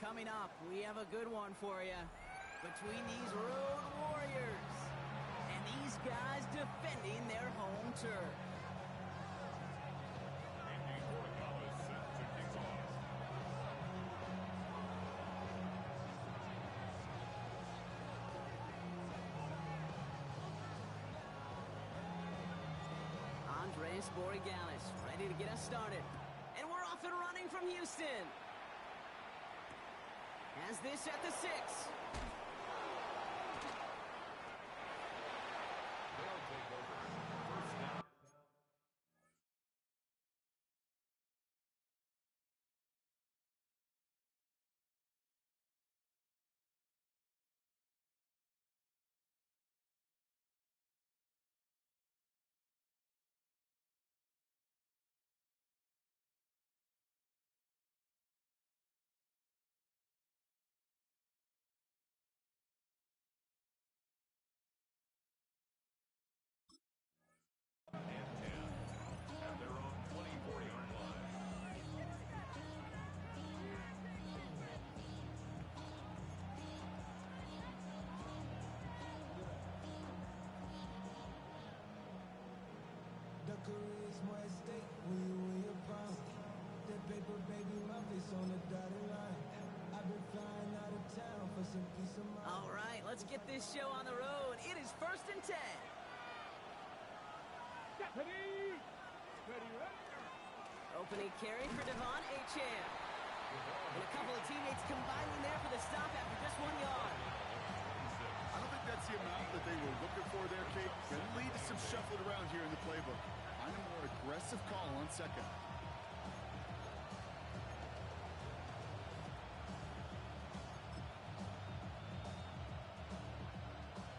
Coming up, we have a good one for you. Between these road warriors and these guys defending their home turf. Andres Borregalis ready to get us started. And we're off and running from Houston. Has this at the 6. They'll take over. First down. And 10 at their own 24-yard line. The career's more at stake when you win your prime. That paper, baby, my face on the dotted line. I've been flying out of town for some peace of mind. All right, let's get this show on the road. It is 1st and 10. Ready? Opening carry for Devon Achane. And a couple of teammates combining there for the stop after just 1 yard. I don't think that's the amount that they were looking for there, Kate. Going to lead to some shuffling around here in the playbook. Find a more aggressive call on 2nd.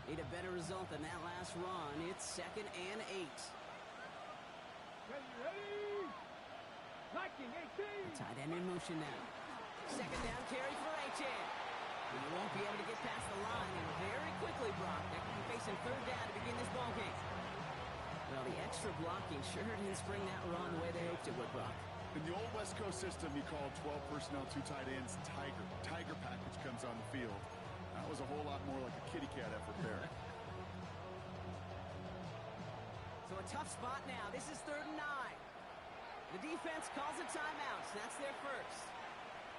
Need a better result than that last run. It's 2nd and 8. Ready? Knocking 18. Tight end in motion now. 2nd down carry for Achane. And he won't be able to get past the line, and very quickly, Brock, they could be facing 3rd down to begin this ballgame. Well, the extra blocking sure didn't spring that run the way they hoped it would, Brock. In the old West Coast system, you called 12 personnel, 2 tight ends, Tiger. Tiger package comes on the field. That was a whole lot more like a kitty cat effort there. So a tough spot now. This is 3rd and 9. The defense calls a timeout. So that's their first.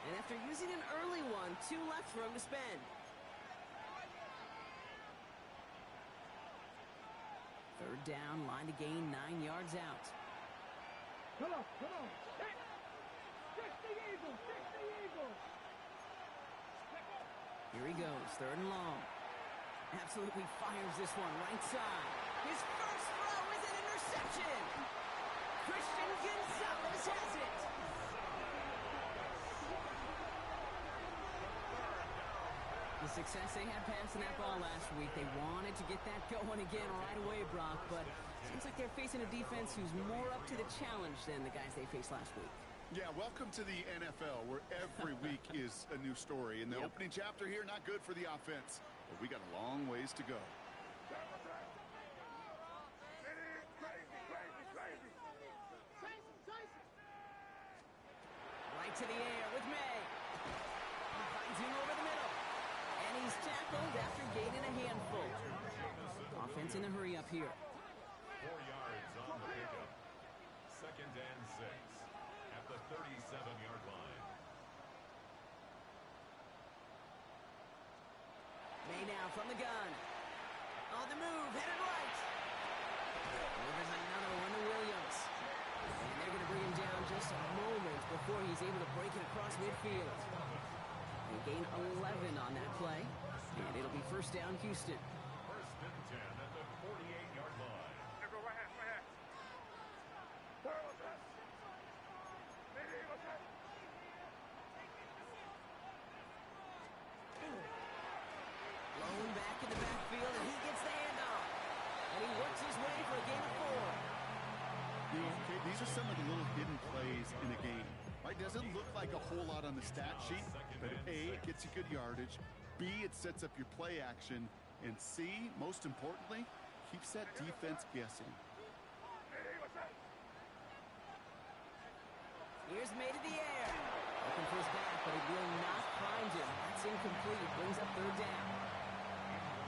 And after using an early one, 2 left for him to spend. 3rd down, line to gain 9 yards out. Come on. Fix the Eagles. Here he goes, 3rd and long. Absolutely fires this one right side. His first throw is an interception. Christian Gonzalez has it. The success they had passing that ball last week, they wanted to get that going again right away, Brock, but it seems like they're facing a defense who's more up to the challenge than the guys they faced last week. Yeah, welcome to the NFL, where every week is a new story. And the opening chapter here, not good for the offense, but we got a long ways to go. Right to the air with May. He finds him over the middle. And he's tackled after gaining a handful. Offense in a hurry up here. 4 yards on the pickup. 2nd and 6 at the 37-yard line. May now from the gun. On the move, headed right. Delivers another one to Williams. And they're going to bring him down just a moment before he's able to break it across midfield. They gain 11 on that play. And it'll be 1st down, Houston. 1st and 10 at the 48-yard line. Blown back in the backfield, and he gets the handoff. And he works his way for a gain of 4. You know, okay, these are some of the little hidden plays in the game. Right? Doesn't look like a whole lot on the stat sheet, but A, it gets you good yardage. B, it sets up your play action. And C, most importantly, keeps that defense guessing. Here's May to the air. Looking for his back, but he will not find incomplete. Brings up third down.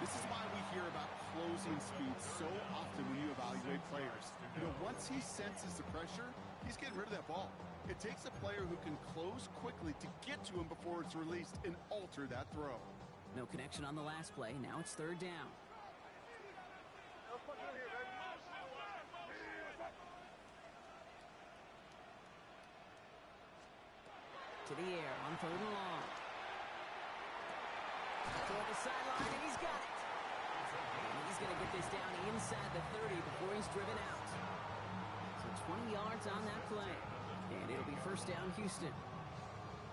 This is why we hear about closing speed so often when you evaluate players. You know, once he senses the pressure, he's getting rid of that ball. It takes a player who can close quickly to get to him before it's released and alter that throw. No connection on the last play. Now it's third down. To the air on third and long. Toward the sideline, and he's got it. And he's going to get this down inside the 30 before he's driven out. So 20 yards on that play. And it'll be first down, Houston.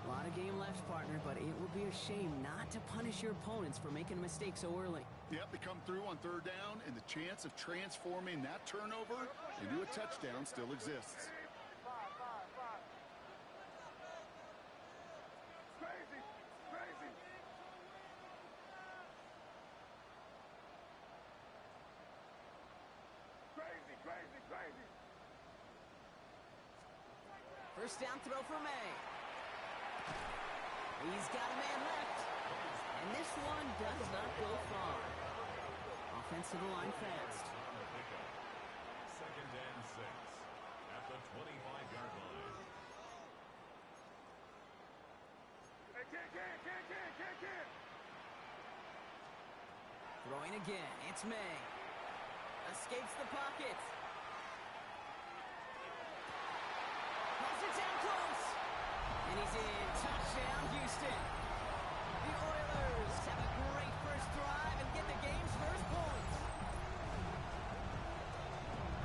A lot of game left, partner, but it would be a shame not to punish your opponents for making a mistake so early. Yep, they come through on third down, and the chance of transforming that turnover into a touchdown still exists. First down throw for May. He's got a man left. And this one does not go far. Offense to the line fast. Second and 6 at the 25-yard line. Throwing again. It's May. Escapes the pocket. It down close. And he's in. Touchdown, Houston. The Oilers have a great first drive and get the game's first points.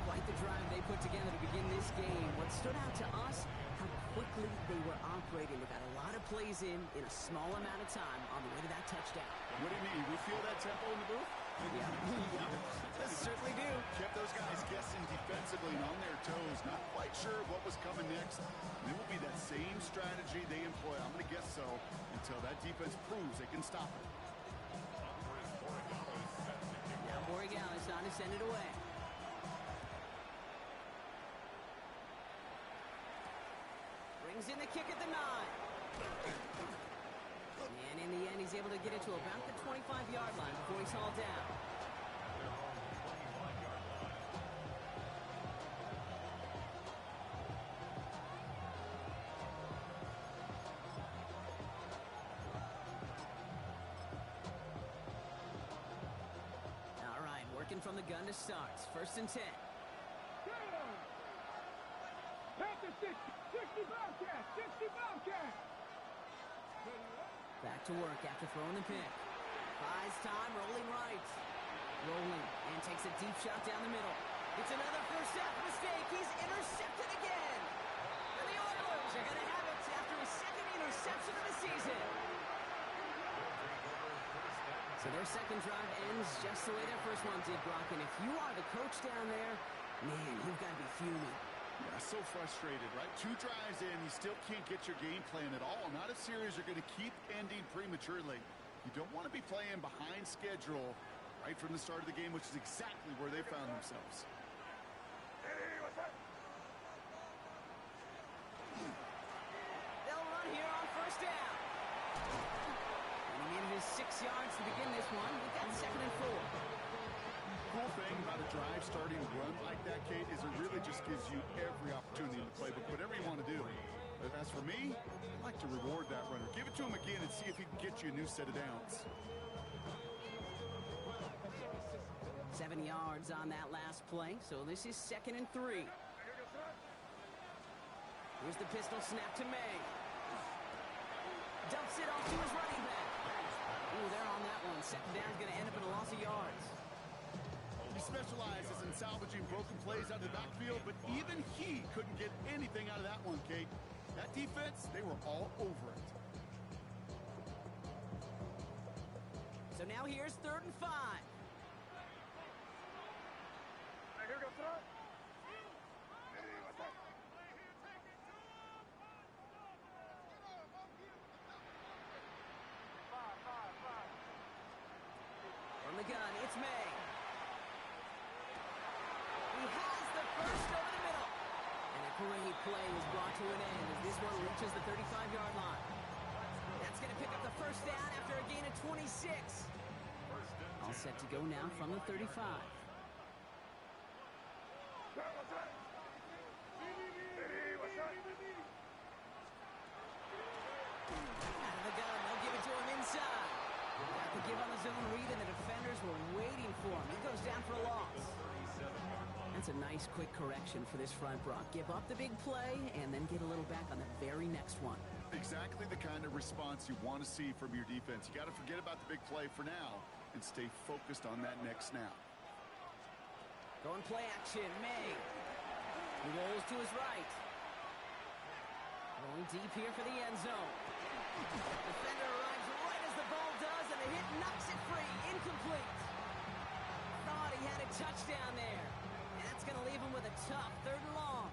Quite the drive they put together to begin this game. What stood out to us, how quickly they were operating. They got a lot of plays in a small amount of time on the way to that touchdown. What do you mean? We feel that tempo in the booth? Yeah. Certainly do. Kept those guys guessing defensively and on their toes, not quite sure what was coming next. And it will be that same strategy they employ, I'm going to guess so, until that defense proves they can stop it. Now Borregales on to send it away. Brings in the kick at the 9. And in the end, he's able to get it to about the 25-yard line before he's hauled down. All right, working from the gun to start. First and 10. Panther 60 Bobcat, 60 Bobcat. Back to work after throwing the pick. Buys time, rolling right. Rolling, and takes a deep shot down the middle. It's another first half mistake. He's intercepted again. And the Oilers are going to have it after his second interception of the season. So their second drive ends just the way their first one did, Brock. And if you are the coach down there, man, you've got to be fuming. Yeah, so frustrated, right? 2 drives in, you still can't get your game plan at all. Not a series you're going to keep ending prematurely. You don't want to be playing behind schedule right from the start of the game, which is exactly where they found themselves. They'll run here on first down. And he needed his 6 yards to begin this one. We've got second and 4. Cool thing about a drive starting run like that, Kate, is it really just gives you every opportunity in the playbook, whatever you want to do. But as for me, I like to reward that runner. Give it to him again and see if he can get you a new set of downs. 7 yards on that last play, so this is second and 3. Here's the pistol snap to May. Dumps it off to his running back. Ooh, they're on that one. Second down's going to end up in a loss of yards. He specializes in salvaging broken plays out of the backfield, but even he couldn't get anything out of that one, Kate. That defense, they were all over it. So now here's third and 5. From the gun, it's May. He has the first over the middle. And a great play was brought to an end as this one reaches the 35-yard line. That's going to pick up the first down after 26. All set to go now from the 35. Out of the gun, they'll give it to him inside. Got the give on the zone read, and the defenders were waiting for him. He goes down for a loss. That's a nice quick correction for this front, Brock. Give up the big play and then get a little back on the very next one. Exactly the kind of response you want to see from your defense. You got to forget about the big play for now and stay focused on that next snap. Going play action, May. He rolls to his right. Going deep here for the end zone. Defender arrives right as the ball does, and the hit knocks it free. Incomplete. Thought he had a touchdown there. And that's going to leave him with a tough 3rd and long.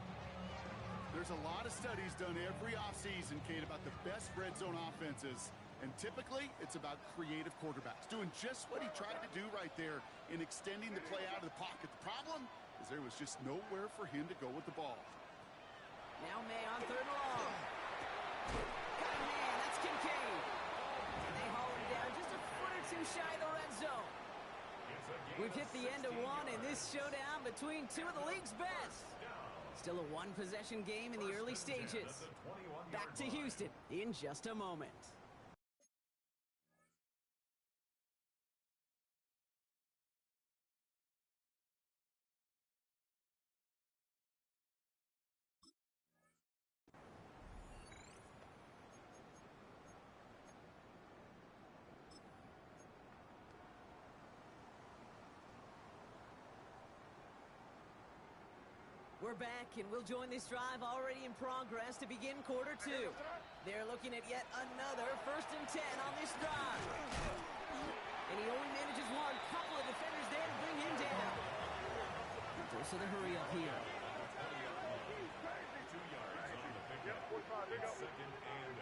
There's a lot of studies done every offseason, Kate, about the best red zone offenses. And typically, it's about creative quarterbacks doing just what he tried to do right there in extending the play out of the pocket. The problem is there was just nowhere for him to go with the ball. Now May on 3rd and long. Got a man, that's Kincaid. And they haul him down just a foot or two shy of the red zone. We've hit the end of one in this showdown between two of the league's best. Still a one-possession game in the early stages. Back to Houston in just a moment. We're back, and we'll join this drive already in progress to begin quarter 2. They're looking at yet another 1st and 10 on this drive. And he only manages one. Couple of defenders there to bring him down. Dose of the hurry up here. 2 yards on the pickup. It's 2nd and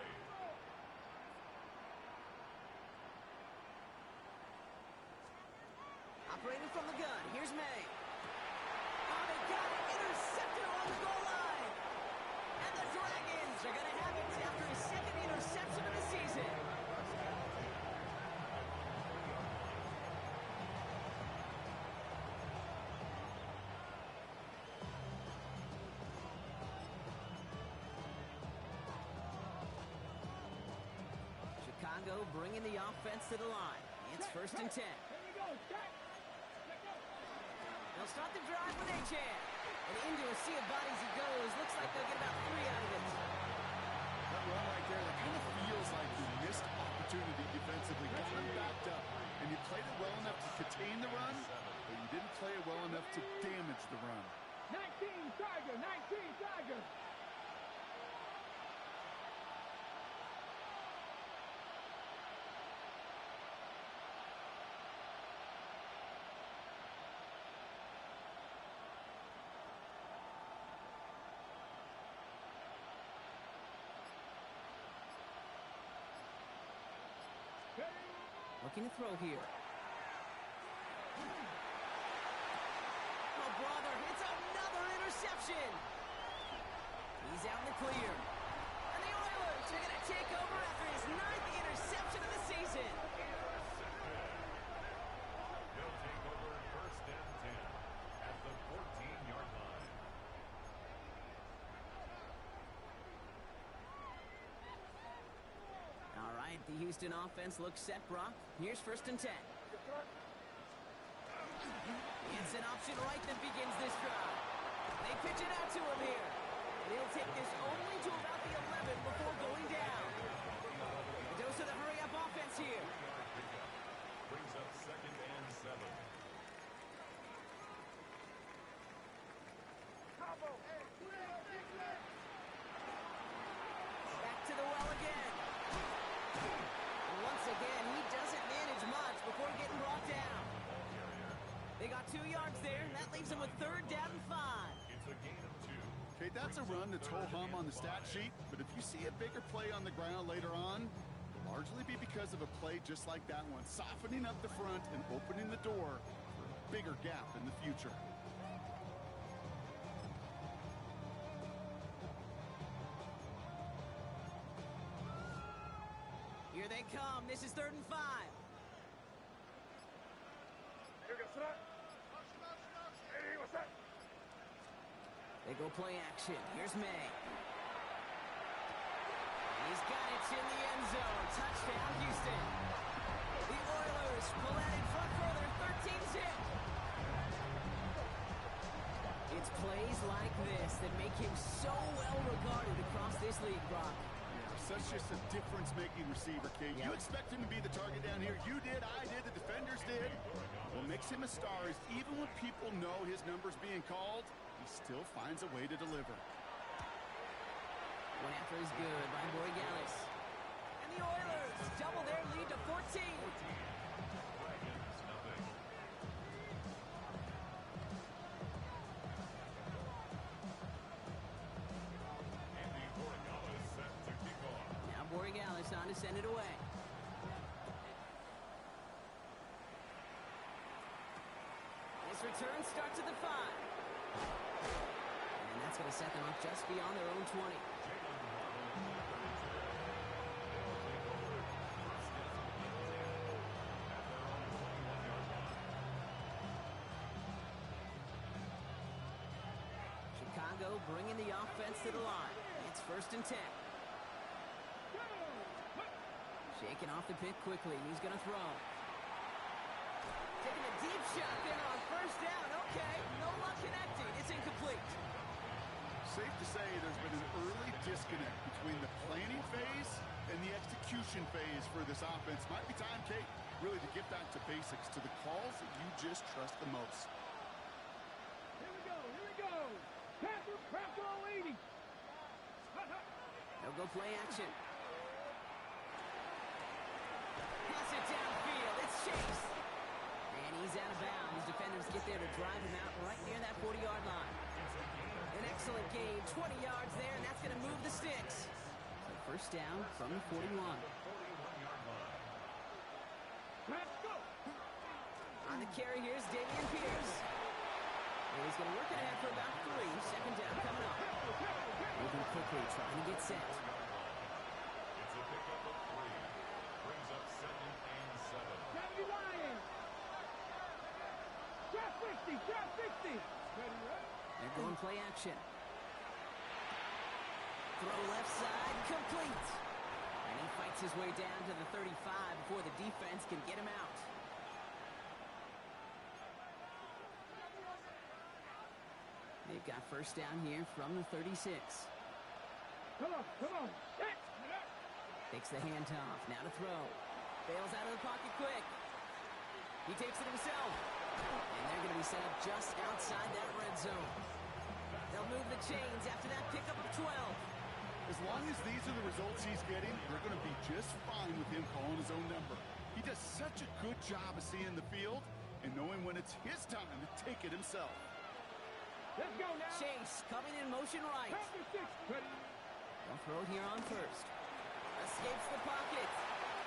8. Operating from the gun. Here's May. Oh, they got it. Intercepted on the goal line. And the Dragons are going to have it after his 2nd interception of the season. Chicago bringing the offense to the line. It's 1st and 10. They'll start the drive with Achan. And into a sea of bodies he goes. Looks like they'll get about 3 out of it. That run right there, that kind of feels like you missed opportunity defensively. Got him backed up. And you played it well enough to contain the run, but you didn't play it well enough to damage the run. 19 Tiger, 19 Tiger. Looking to throw here. Oh, brother, it's another interception. He's out in the clear. And the Oilers are going to take over after his 9th interception of the season. They'll take over 1st and 10 at the 14-yard line. All right, the Houston offense looks set, Brock. Here's 1st and 10. It's an option right that begins this drive. They pitch it out to him here. They'll take this only to about the 11 before going down. A dose of the hurry-up offense here. Brings up 2nd and 7. Back to the well again. And once again, he doesn't manage much before getting brought down. They got 2 yards there, and that leaves them with 3rd down and 5. It's a gain of 2. Okay, that's a run that's ho-hum on the stat sheet, but if you see a bigger play on the ground later on, it'll largely be because of a play just like that one, softening up the front and opening the door for a bigger gap in the future. Here they come. This is 3rd and 5. They go play action. Here's May. He's got it in the end zone. Touchdown, Houston. The Oilers pull out in front further, 13-zip. It's plays like this that make him so well regarded across this league, Brock. Such just a difference-making receiver, Kate. Yep. You expect him to be the target down here. You did, I did, the defenders did. What makes him a star is even when people know his number's being called, he still finds a way to deliver. One after is good by Borregales. And the Oilers double their lead to 14. Now Borregales on to send it away. This return starts at the 5. And that's going to set them up just beyond their own 20. Chicago bringing the offense to the line. It's 1st and 10. Shaking off the pick quickly. He's going to throw. Taking a deep shot there on 1st down. Okay, no luck connecting. It's incomplete. Safe to say there's been an early disconnect between the planning phase and the execution phase for this offense. Might be time, Kate, really to get back to basics, to the calls that you just trust the most. Here we go, here we go. Pass all 80. They'll go play action. Pass it downfield. It's Chase. And he's out of bounds. Defenders get there to drive him out right near that 40-yard line. An excellent gain. 20 yards there, and that's going to move the sticks. So 1st down from the 41. Let's go. On the carry, here's Dameon Pierce. And he's going to work it ahead for about 3. 2nd down coming up. Moving quickly, trying to get set. It's a pickup of 3. Brings up 2nd and 7. Danny Ryan. Drop 60, drop 60. Ready, right? They're going play action. Throw left side, complete. And he fights his way down to the 35 before the defense can get him out. They've got 1st down here from the 36. Come on. Set. Takes the handoff. Now to throw. Bails out of the pocket quick. He takes it himself. And they're going to be set up just outside that red zone. They'll move the chains after that pickup of 12. As long as these are the results he's getting, they're going to be just fine with him calling his own number. He does such a good job of seeing the field and knowing when it's his time to take it himself. Let's go now. Chase coming in motion right. Pass the 6. Ready. They'll throw it here on 1st. Escapes the pocket.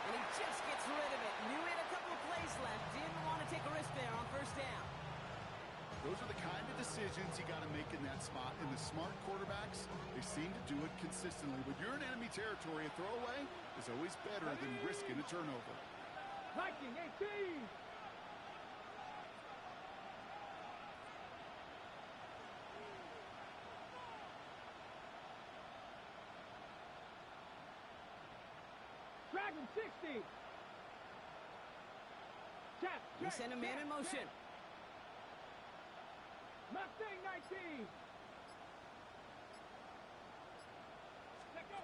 And he just gets rid of it. Knew he had a couple of plays left. Didn't want to take a risk there on 1st down. Those are the kind of decisions you got to make in that spot. And the smart quarterbacks, they seem to do it consistently. When you're in enemy territory, a throwaway is always better than risking a turnover. Viking 18. Dragon 60. He sent a man in motion. Mustang 19. Let go.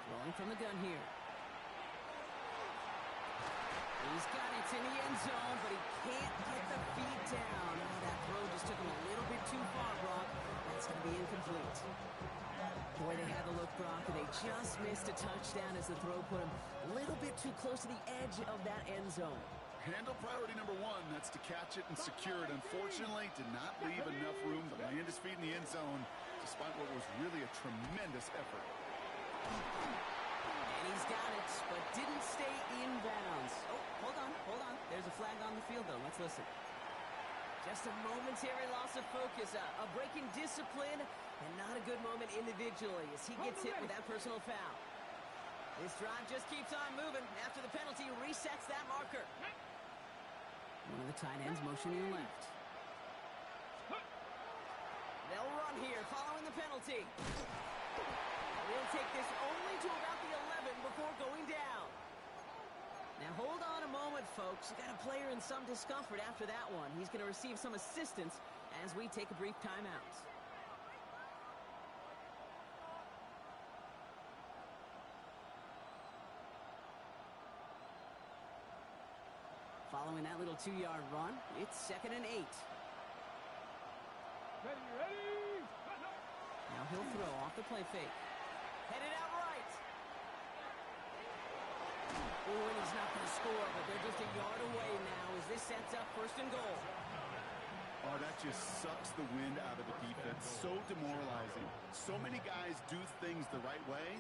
Rolling from the gun here. He's got it in the end zone, but he can't get the feet down. Oh, that throw just took him a little bit too far, Brock. That's going to be incomplete. Boy, they had the look, Brock, and they just missed a touchdown as the throw put him a little bit too close to the edge of that end zone. Handle priority number 1, that's to catch it and secure it. Unfortunately, did not leave enough room to land his feet in the end zone, despite what was really a tremendous effort. And he's got it, but didn't stay in bounds. Oh, hold on. There's a flag on the field, though. Let's listen. Just a momentary loss of focus, a break in discipline, and not a good moment individually as he gets hit with that personal foul. This drive just keeps on moving. After the penalty, resets that marker. One of the tight ends motioning left. They'll run here following the penalty. They'll take this only to about the 11 before going down. Now hold on a moment, folks. You got a player in some discomfort after that one. He's going to receive some assistance as we take a brief timeout. Following that little 2-yard run, it's 2nd and 8. Ready. Now he'll throw off the play fake. Headed out right. Oh, and he's not going to score, but they're just a yard away now as this sets up 1st and goal. Oh, that just sucks the wind out of the defense. So demoralizing. So many guys do things the right way,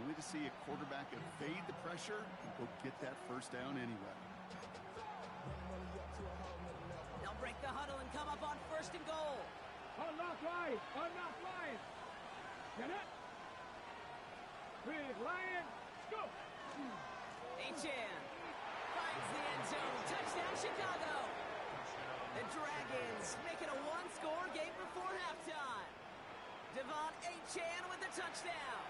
only to see a quarterback evade the pressure and go get that 1st down anyway. They'll break the huddle and come up on 1st and goal. Unlock line. Get it. Big Lion. Go. Achan finds the end zone. Touchdown, Chicago. The Dragons make it a 1-score game before halftime. Devon Achan with the touchdown.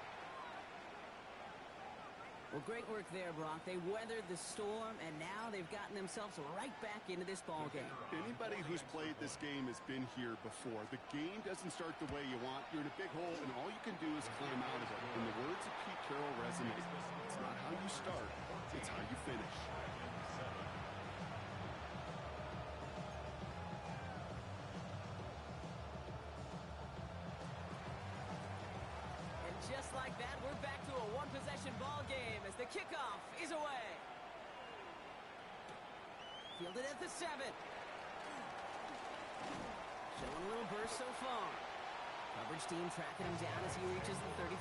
Well, great work there, Brock. They weathered the storm, and now they've gotten themselves right back into this ball game. Anybody who's played this game has been here before. The game doesn't start the way you want. You're in a big hole, and all you can do is climb out of it. In the words of Pete Carroll resonate, it's not how you start, it's how you finish. Just like that, we're back to a one-possession ball game as the kickoff is away. Fielded at the 7. Showing a little burst so far. Coverage team tracking him down as he reaches the 35.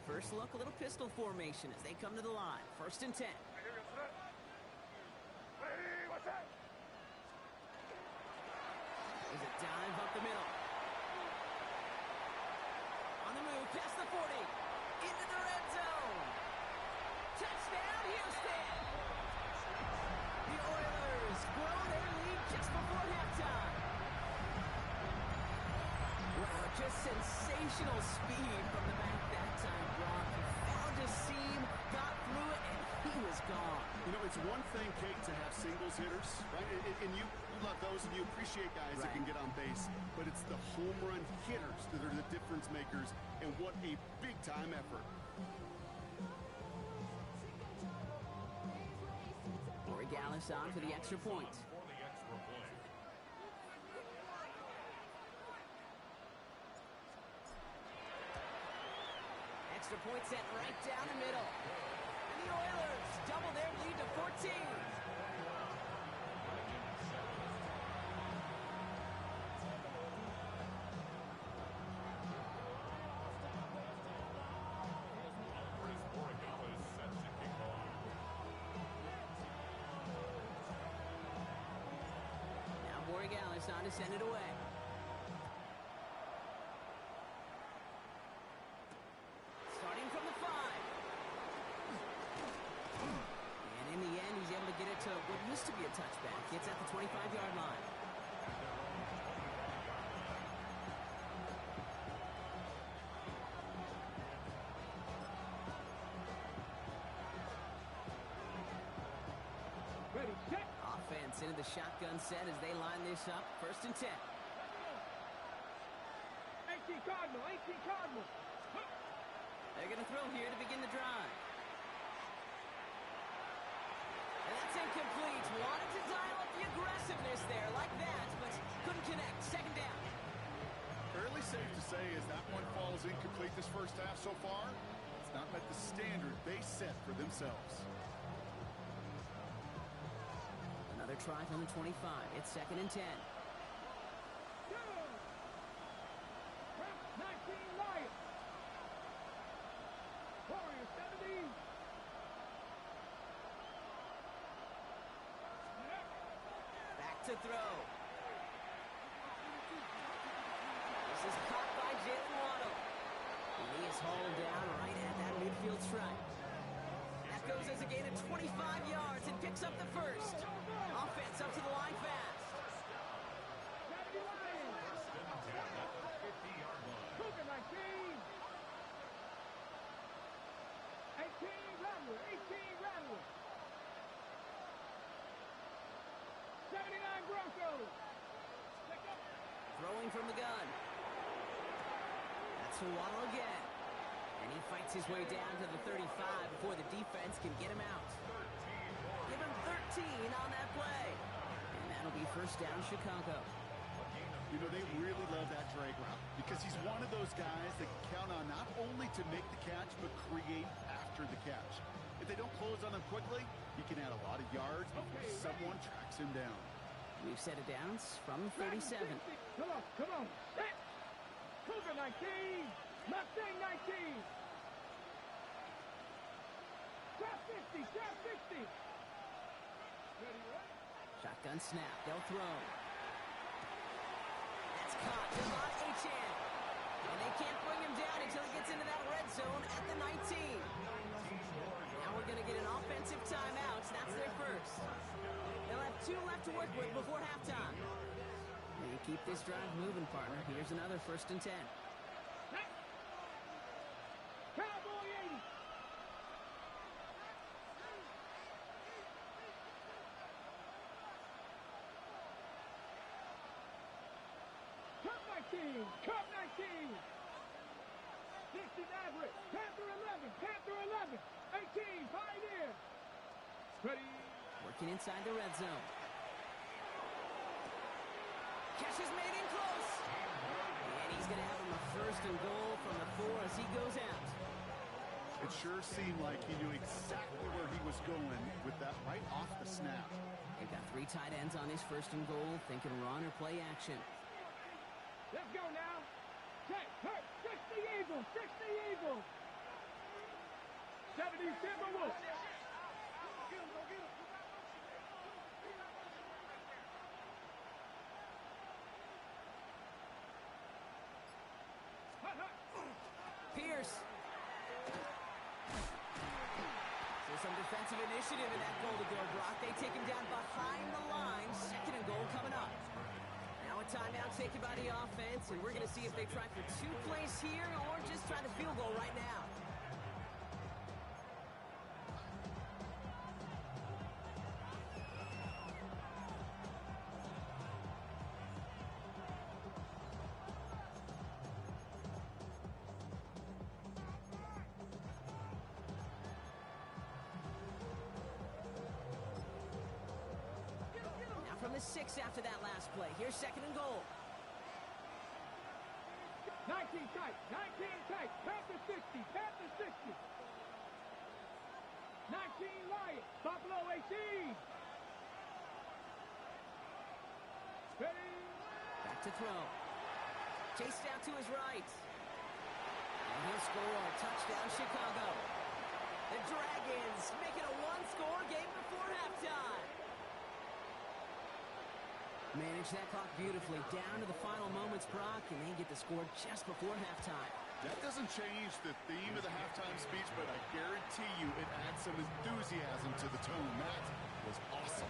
First look, a little pistol formation as they come to the line. 1st and 10. There's a dive up the middle. On the move, past the 40. Into the red zone. Touchdown, Houston! The Oilers grow their lead just before halftime. Wow, just sensational speed from the back that time, Brock. He found a seam, got through it, and he was gone. You know, it's one thing, Kate, to have singles hitters, right? And you love those, and you appreciate guys that can get on base. But it's the home run hitters that are the difference makers, and what a big-time effort. Gallus on for the extra point. Extra point set right down the middle. And the Oilers double their lead to 14. Gallus on to send it away. Starting from the 5. And in the end, he's able to get it to what used to be a touchback. It's at the 25-yard line. Ready, set. Offense into the shotgun set as they line this up. 1st and 10. 18 Cardinal. They're going to throw here to begin the drive. And that's incomplete. Wanted to dial up the aggressiveness there like that, but couldn't connect. 2nd down. Fairly safe to say as that one falls incomplete this first half so far, it's not met the standard they set for themselves. Another try from the 25. It's 2nd and 10. 19 Lions. Warriors 70. Back to throw. is hauled down right at that midfield stripe. That goes as a gain of 25 yards and picks up the first. Offense up to the line fast. Cougar 19. 18 Rattler. 18 Rattler. 79 Broncos. Throwing from the gun. That's Waddle again. And he fights his way down to the 35 before the defense can get him out. Give him 13 on that play. And that'll be first down Chicago. You know, they really love that drag route because he's one of those guys that can count on not only to make the catch, but create after the catch. If they don't close on him quickly, he can add a lot of yards before someone tracks him down. We've set it down from 37. Come on, come on. Set. Cougar 19. Mustang 19. Trap 50, trap 50. Ready, right? Shotgun snap. They'll throw. That's caught. Devon Achane. And they can't bring him down until he gets into that red zone at the 19. Now we're going to get an offensive timeout. That's their first. They'll have 2 left to work with before halftime. They keep this drive moving, partner. Here's another 1st and 10. Cowboy 80. Cup 19. Cup 19. 60 Maverick. Panther 11. Panther 11. 18. Pioneer. Ready. Working inside the red zone. Catch is made in close. And he's going to have him a 1st and goal from the 4 as he goes out. It sure seemed like he knew exactly where he was going with that right off the snap. They've got 3 tight ends on his 1st and goal, thinking run or play action. Let's go now. Check. Hurt. 60 Eagles. 60 Eagles. 70 Timberwolves. Pierce. So some defensive initiative in that goal to go, Brock. They take him down behind the line. 2nd and goal coming up. Now a timeout taken by the offense, and we're going to see if they try for 2 plays here or just try the field goal right now. From the 6 after that last play. Here's 2nd and goal. 19 tight. 19 tight. Panther 60. Panther 60. 19 Lions. Buffalo 18. Ready. Back to throw. Chased out to his right. And he'll score. Touchdown, Chicago. The Dragons make it a 1-score game before halftime. Manage that clock beautifully down to the final moments, Brock, and they get the score just before halftime. That doesn't change the theme of the halftime speech, but I guarantee you it adds some enthusiasm to the tone. That was awesome.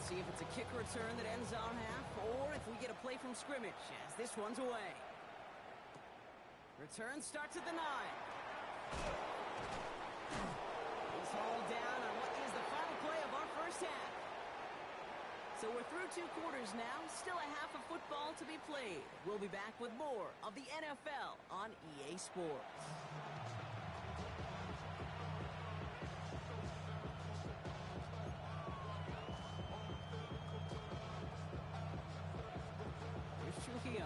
See if it's a kick return that ends our half, or if we get a play from scrimmage, as this one's away. Return starts at the 9. He's hauled down on what is the final play of our first half. So we're through 2 quarters now, still a half of football to be played. We'll be back with more of the NFL on EA Sports.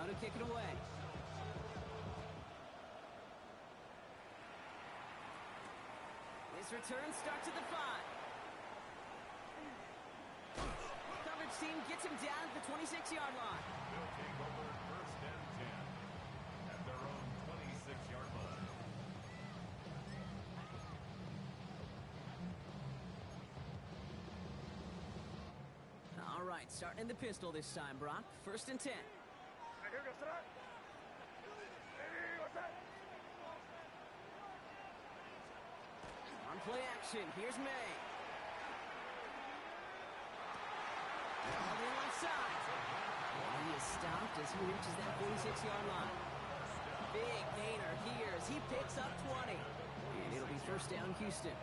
To kick it away. This return starts at the 5. Coverage team gets him down at the 26-yard line. They'll take over first and 10 at their own 26-yard line. All right, starting in the pistol this time, Brock. First and 10. On play action, here's May. All the left side. And he is stopped as he reaches that 46-yard line. Big gainer here as he picks up 20. And it'll be first down, Houston.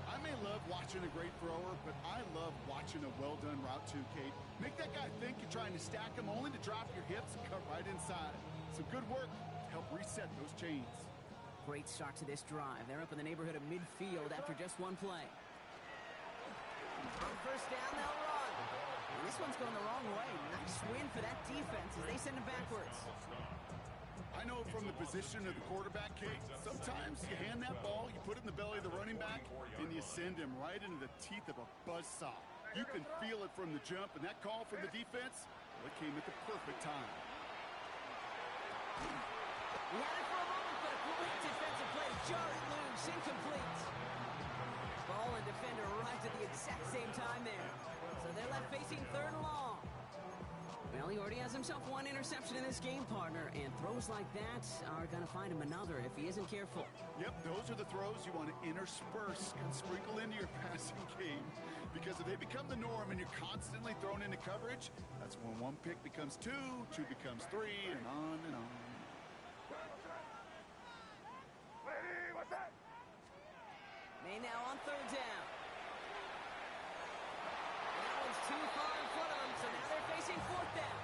I may love watching a great thrower, but I love watching a well-done route too, Kate. Make that guy think you're trying to stack him only to drop your hips and cut right inside. Some good work to help reset those chains. Great start to this drive. They're up in the neighborhood of midfield after just one play. On first down, they'll run. And this one's going the wrong way. Nice win for that defense as they send him backwards. I know from the position of the quarterback, Kate, sometimes you hand that ball, you put it in the belly of the running back, and you send him right into the teeth of a buzzsaw. You can feel it from the jump, and that call from the defense, well, it came at the perfect time. He had it for a moment, but a great defensive play. Jarred loose, incomplete. Ball and defender arrived at the exact same time there. So they're left facing third and long. Well, he already has himself one interception in this game, partner, and throws like that are going to find him another if he isn't careful. Yep, those are the throws you want to intersperse and sprinkle into your passing game. Because if they become the norm and you're constantly thrown into coverage, that's when one pick becomes two becomes three, and on and on. May now on third down. That one's too far in front of them, so now they're facing fourth down.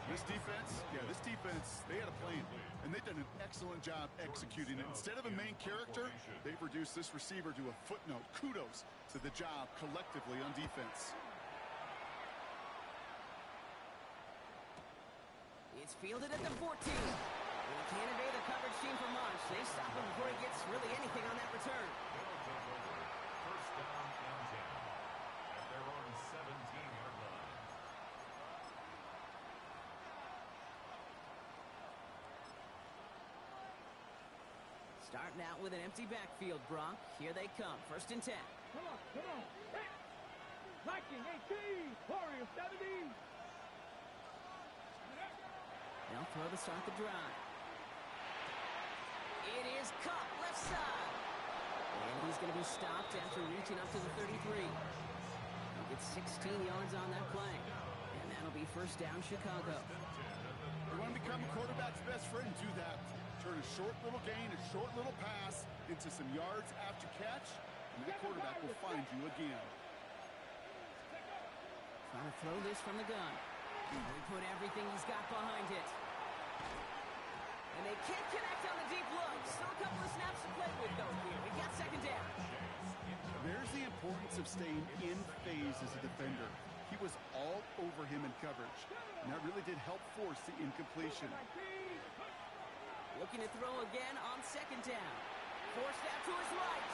This defense, they had a plan, and they've done an excellent job executing it. Instead of a main character, they've reduced this receiver to a footnote. Kudos to the job collectively on defense. It's fielded at the 14. And he can't evade the coverage team for much. They stop him before he gets really anything on that return. First down and 10 at their own 17-yard line. Starting out with an empty backfield, Brock. Here they come. First and 10. Come on. Hey. Viking 18, Warriors 70. They'll throw to start the drive. It is caught left side. And he's going to be stopped after reaching up to the 33. He gets 16 yards on that play. And that'll be first down, Chicago. You want to become a quarterback's best friend, do that. Turn a short little gain, a short little pass into some yards after catch, and that quarterback will find you again. Trying to throw this from the gun. He put everything he's got behind it. And they can't connect on the deep look. Still a couple of snaps to play with, though, here. We got second down. There's the importance of staying in phase as a defender. He was all over him in coverage, and that really did help force the incompletion. Looking to throw again on second down. Forced out to his right.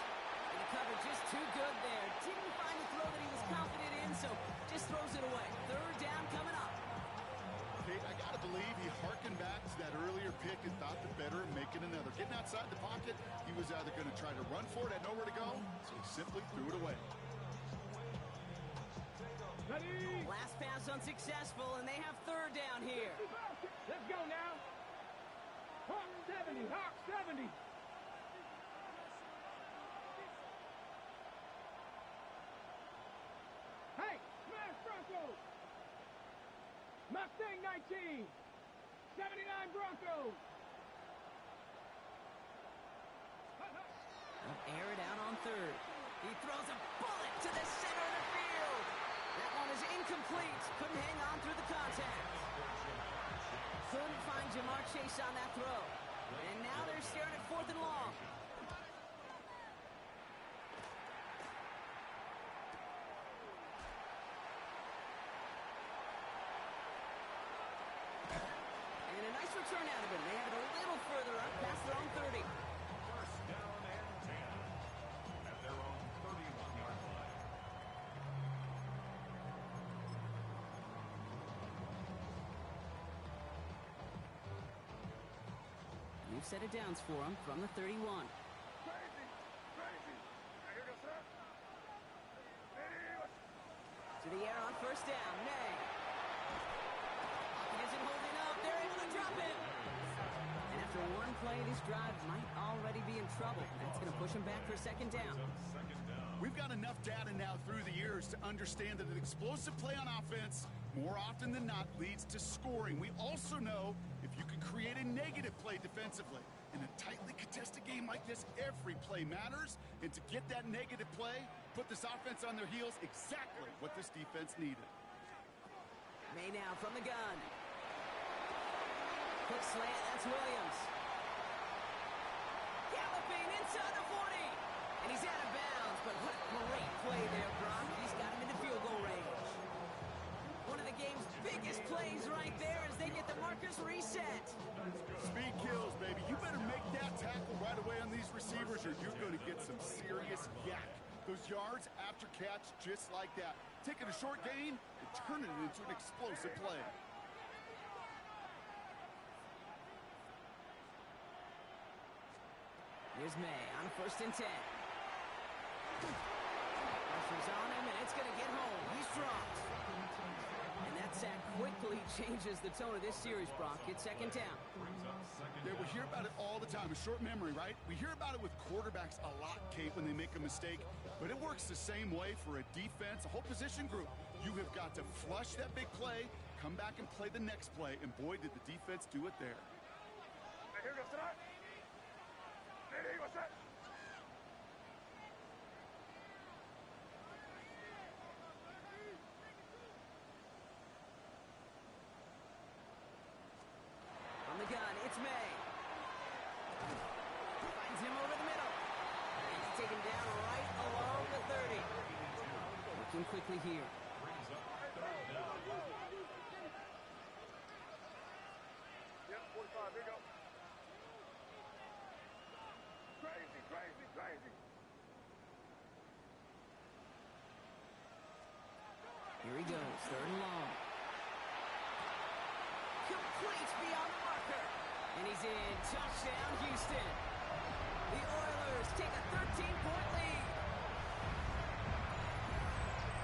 And the coverage just too good there. Didn't find the throw that he was confident in, so just throws it away. Third down coming up. Kate, I got to believe he harkened back to that earlier pick and thought the better of making another. Getting outside the pocket, he was either going to try to run for it, had nowhere to go, so he simply threw it away. Ready. Last pass unsuccessful, and they have third down here. Let's go now. Hawk 70, Hawk 70. Hey, smash Broncos. Mustang 19. 79 Broncos. They'll air it out on third. He throws a bullet to the center of the field. That one is incomplete. Couldn't hang on through the contact. Couldn't find Jamar Chase on that throw. And now they're staring at fourth and long. And a nice return out of him. They have it a little further up past their own 30. First down and 10 at their own 31-yard line. set of downs for him from the 31. Crazy. Here goes that. To the air on first down. May. He isn't holding up. They're able to drop him. And after one play, this drive might already be in trouble. That's going to push him back for second down. We've got enough data now through the years to understand that an explosive play on offense more often than not leads to scoring. We also know if you can create a negative play defensively. In a tightly contested game like this, every play matters. And to get that negative play, put this offense on their heels, exactly what this defense needed. May now from the gun. Quick slant, that's Williams. Galloping inside the 40. And he's out of bounds, but what a great play there, Brock. He's got him into field goal range. One of the game's biggest plays right there as they get the markers reset. Speed kills, baby. You better make that tackle right away on these receivers or you're going to get some serious yak. Those yards after catch just like that. Taking a short gain and turning it into an explosive play. Here's May on 1st and 10. Pressure's on him, and it's going to get home. He's dropped. And that sack quickly changes the tone of this series, Brock. It's second down. Yeah, we hear about it all the time. A short memory, right? We hear about it with quarterbacks a lot, Kate, when they make a mistake. But it works the same way for a defense, a whole position group. You have got to flush that big play, come back and play the next play. And boy, did the defense do it there. Here goes that. Here goes that. On the gun, it's May. Finds him over the middle. And he's taken down right along the 30. Working quickly here. Yep, 45. Here you go. Crazy. Here he goes, third and long. Complete beyond the marker. And he's in. Touchdown, Houston. The Oilers take a 13-point lead.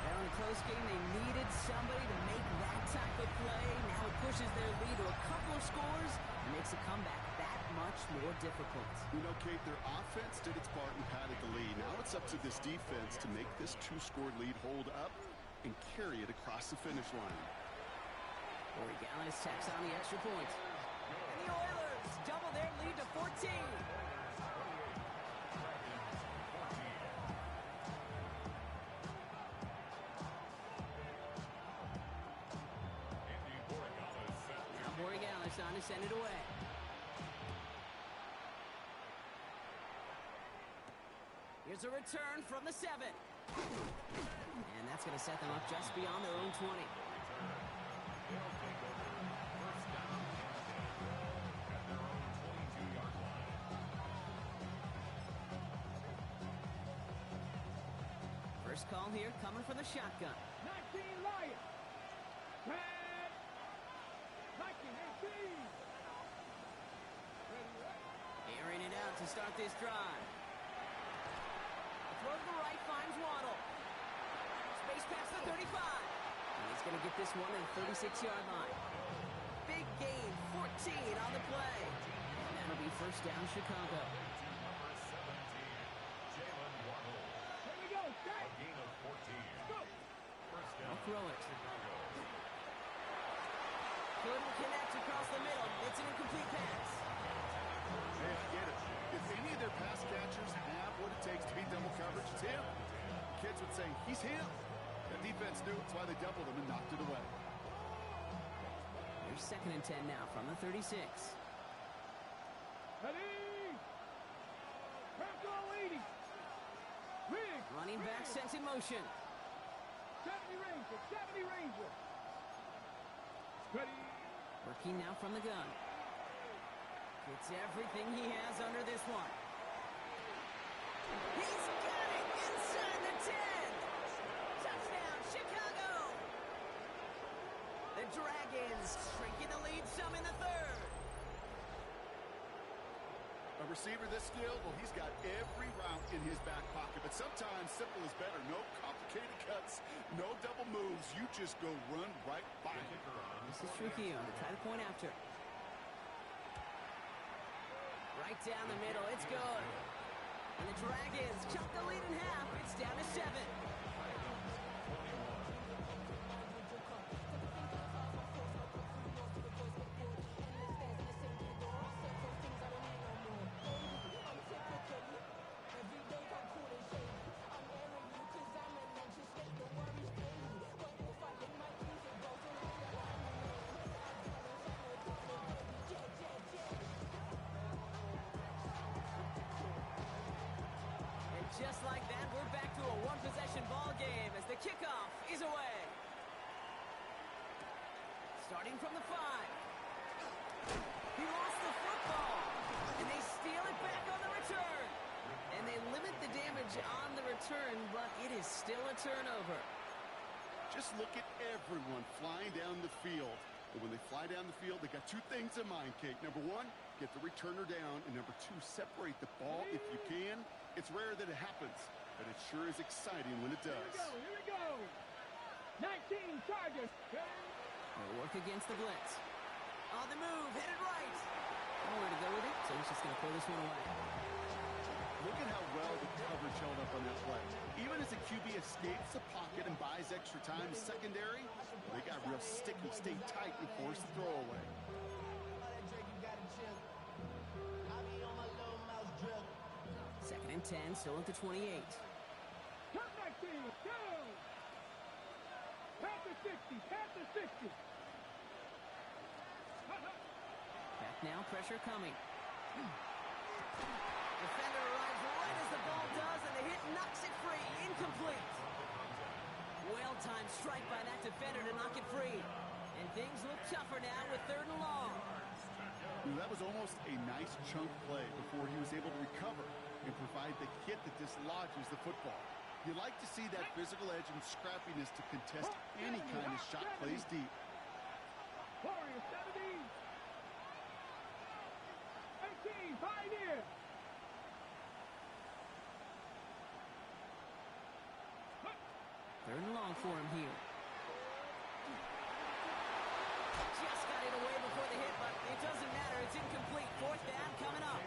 Now in a close game, they needed somebody to make that type of play. Now it pushes their lead to a couple of scores and makes a comeback that much more difficult. You know, Kate, their offense did its part and padded the lead. Now it's up to this defense to make this two-score lead hold up and carry it across the finish line. Corey Gallis tacks on the extra point. And the Oilers double their lead to 14. Now Borregales on to send it away. Here's a return from the 7. And that's going to set them up just beyond their own 20. First call here coming from the shotgun. 19 Lions. Red. 19-18. Airing it out to start this drive. Throw to the right, finds Waddle. Space past the 35. And he's going to get this one at the 36-yard line. Big gain, 14 on the play. And that'll be first down, Chicago. Here we go. Set. Go. They'll throw it. Couldn't connect across the middle. It's an incomplete pass. Hey, I get it. If any of their pass catchers have what it takes to beat double coverage, it's him. The kids would say, he's him. The defense knew it's why they doubled him and knocked it away. Here's second and 10 now from the 36. Ready. Purple 80. Big. Running back sent in motion. 70 Ranger. Ready. Working now from the gun. Gets everything he has under this one. He's got it inside the 10. Touchdown, Chicago. The Dragons shrinking the lead some in the third. A receiver this skilled, well, he's got every route in his back pocket. But sometimes simple is better. No complicated cuts, no double moves. You just go run right by him. This is Trujillo to try the point after. Right down the middle. It's good. And the Dragons chop the lead in half. It's down to 7. Just like that, we're back to a one-possession ball game as the kickoff is away. Starting from the 5. He lost the football, and they steal it back on the return. And they limit the damage on the return, but it is still a turnover. Just look at everyone flying down the field. And when they fly down the field, they got 2 things in mind, Kate. Number 1, get the returner down. And number 2, separate the ball if you can. It's rare that it happens, but it sure is exciting when it does. Here we go. 19 Chargers. They'll work against the blitz. On the move, headed right. Nowhere to go with it, so he's just going to pull this one away. Look at how well the coverage held up on that play. Even as the QB escapes the pocket and buys extra time secondary, they got real sticky, stay tight, and force the throwaway. Second and 10, still at the 28. Turn back field. Go. Past the 60. Past the 60. Back now, pressure coming. Defender arrives right as the ball does, and the hit knocks it free. Incomplete. Well-timed strike by that defender to knock it free. And things look tougher now with 3rd and long. That was almost a nice chunk play before he was able to recover and provide the hit that dislodges the football. You like to see that physical edge and scrappiness to contest any kind of shot plays deep. Warriors 17. 18, Pioneer. Third and long for him here. Just got it away before the hit, but it doesn't matter. It's incomplete. 4th down coming up.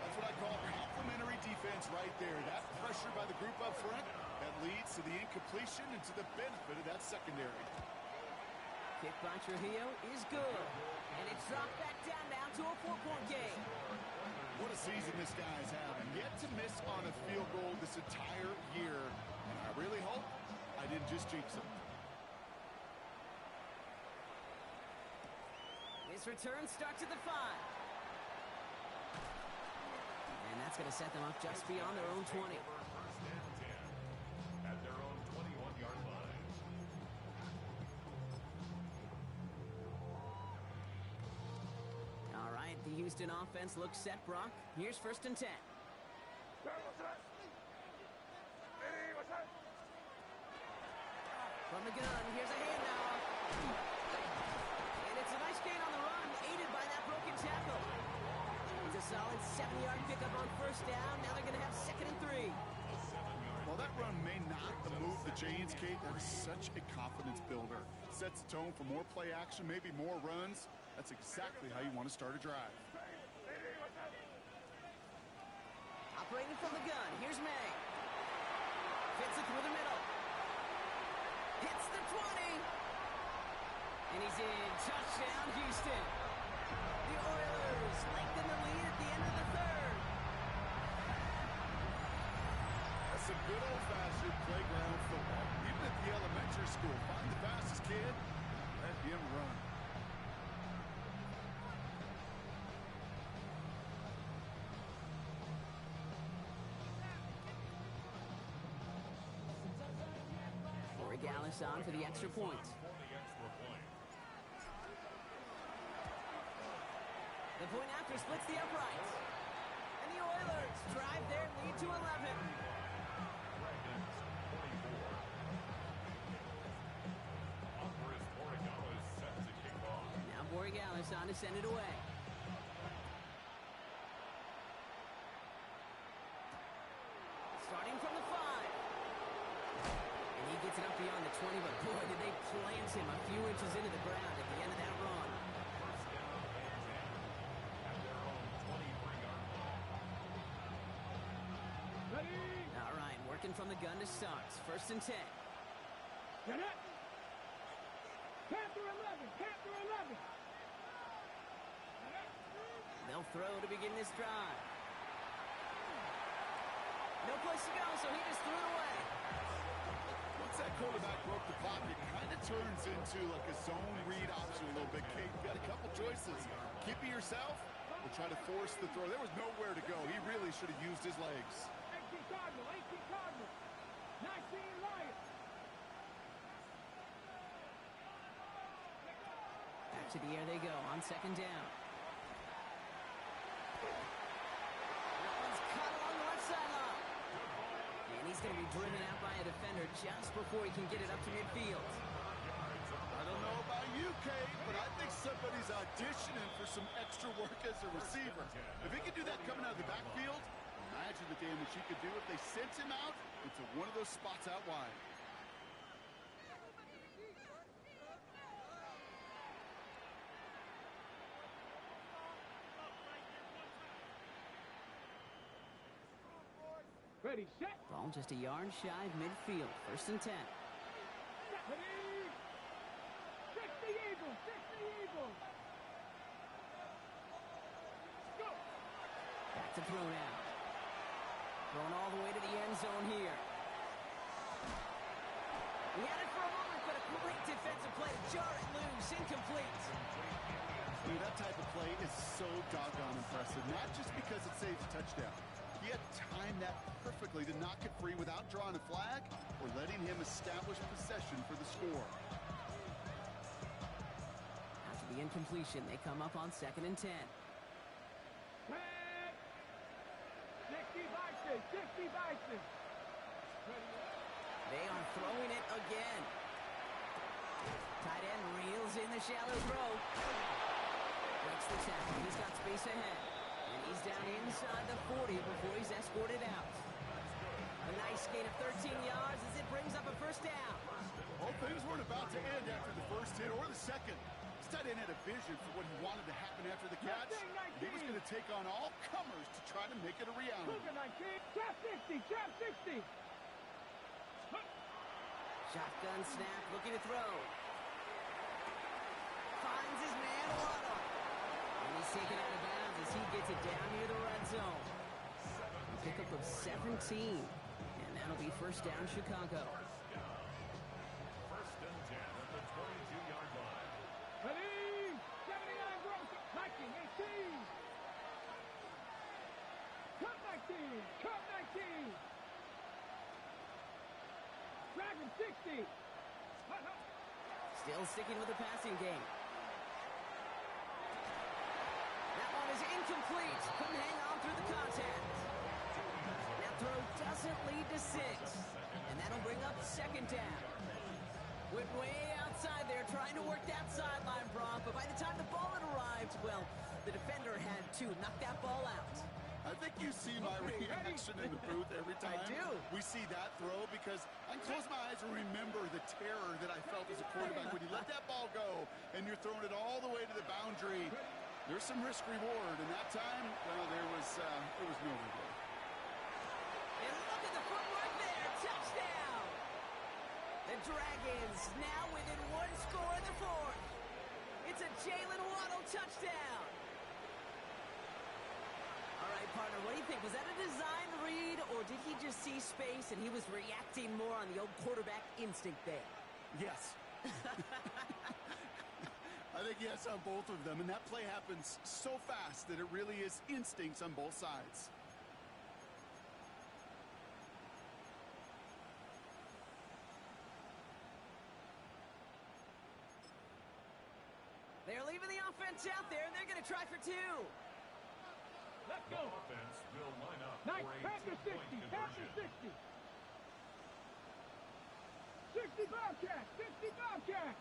That's what I call complimentary defense right there. That pressure by the group up front, that leads to the incompletion and to the benefit of that secondary. Kick by Trujillo is good. And it's dropped back down now to a 4-point game. What a season this guy's having. Yet to miss on a field goal this entire year. And I really hope I didn't just jinx him. His return starts at the 5. And that's going to set them up just beyond their own 20. First and 10 at their own 21-yard line. All right, the Houston offense looks set, Brock. Here's 1st and 10. From the gun, here's a handoff. And it's a nice gain on the run, aided by that broken tackle. It's a solid 7-yard pickup on 1st down. Now they're going to have 2nd and 3. While that run may not move the chains, Kate, that is such a confidence builder. Sets the tone for more play action, maybe more runs. That's exactly how you want to start a drive. Operating from the gun, here's May. Fits it through the middle. Hits the 20. And he's in. Touchdown, Houston. The Oilers lengthen the lead at the end of the 3rd. That's some good old-fashioned playground football. Even at the elementary school, find the fastest kid, let him run. Gallus on for the extra point. The point after splits the uprights. And the Oilers drive their lead to 11. Now Borregales on to send it away. beyond the 20, but boy, did they plant him a few inches into the ground at the end of that run. First down and 10 at their own 23-yard line. Ready? All right, working from the gun to start. First and 10. Get it. Panther 11. Panther 11. They'll throw to begin this drive. No place to go, so he just threw it away. Once that quarterback broke the pocket, it kind of turns into like a zone read option a little bit. Kate, you've got a couple choices. Keep it yourself or try to force the throw. There was nowhere to go. He really should have used his legs. 18 Cardinal. 18 Cardinal. 19 Lions. Back to the air they go on second down. That one's caught along the left sideline. And he's going to be driven out by a defender just before he can get it up to midfield. I don't know about you, Kate, but I think somebody's auditioning for some extra work as a receiver. If he could do that coming out of the backfield, imagine the damage he could do if they sent him out into one of those spots out wide. Ready, set. Ball just a yard shy of midfield. First and 10. Ready. 60 Eagles. 60 Eagles. Go. Back to throw now. Going all the way to the end zone here. He had it for a moment, but a great defensive play to jar it loose. Incomplete. Dude, that type of play is so doggone impressive. Not just because it saves a touchdown. He had timed that perfectly to knock it free without drawing a flag or letting him establish possession for the score. After the incompletion, they come up on second and 10. 10. 60 Bison. 60 Bison. They are throwing it again. Tight end reels in the shallow throw. Breaks the tackle. He's got space ahead. And he's down inside the 40 before he's escorted out. A nice gain of 13 yards as it brings up a first down. Well, things weren't about to end after the first hit or the second. This tight end had a vision for what he wanted to happen after the catch. He was going to take on all comers to try to make it a reality. Cougar 19. Trap 60. Trap 60. Shotgun snap, looking to throw. Finds his man, Waddle. And he's taken out of bounds as he gets it down near the red zone. A pickup of 17. And that'll be first down, Chicago. First and 10 at the 22-yard line. Ready. 79 Gross. 19. 18. Cut 19. Cut 19. Dragon 60. Still sticking with the passing game. That one is incomplete. Couldn't hang on through the contact. That throw doesn't lead to 6. And that'll bring up second down. Went way outside there trying to work that sideline, Brock. But by the time the ball had arrived, well, the defender had to knock that ball out. I think you see my reaction in the booth every time I do. we see that throw because I can close my eyes and remember the terror that I felt as a quarterback when you let that ball go and you're throwing it all the way to the boundary. There's some risk reward, and that time, well, there was no reward. And look at the footwork there. Touchdown. The Dragons now within one score in the fourth. It's a Jalen Waddle touchdown. All right, partner, what do you think? Was that a design read, or did he just see space and he was reacting more on the old quarterback instinct there? Yes. I think yes on both of them, and that play happens so fast that it really is instincts on both sides. They're leaving the offense out there, and they're going to try for 2. Let's The go. offense will line up Nice. for a Panther 60. two-point Panther conversion. 60. 60 Bobcat. 60 Bobcat.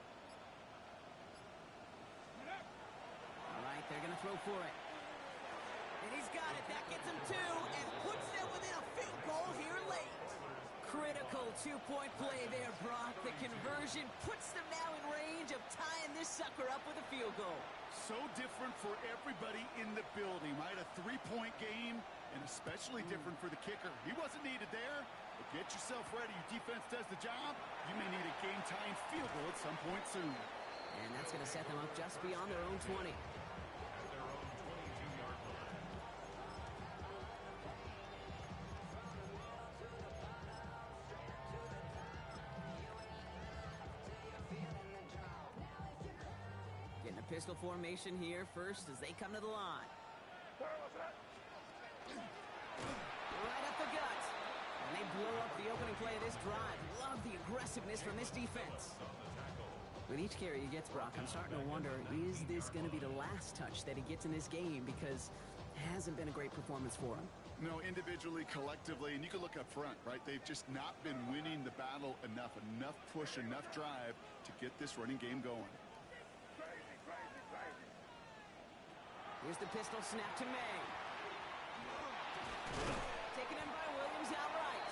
All right, they're going to throw for it. And he's got it. That gets him 2 and puts them within a field goal here late. Critical 2-point play there, Brock. The conversion puts them now in range of tying this sucker up with a field goal. So different for everybody in the building, right? A three-point game, and especially different for the kicker. He wasn't needed there, but get yourself ready. Your defense does the job. You may need a game-tying field goal at some point soon. And that's going to set them up just beyond their own 20. Their own 22-yard line. Getting a pistol formation here first as they come to the line. Right up the gut. And they blow up the opening play of this drive. Love the aggressiveness from this defense. With each carry he gets, Brock, I'm starting to wonder, is this going to be the last touch that he gets in this game? Because it hasn't been a great performance for him. No, individually, collectively, and you can look up front, right? They've just not been winning the battle enough push, enough drive to get this running game going. Here's the pistol snap to May. Taken in by Williams outright.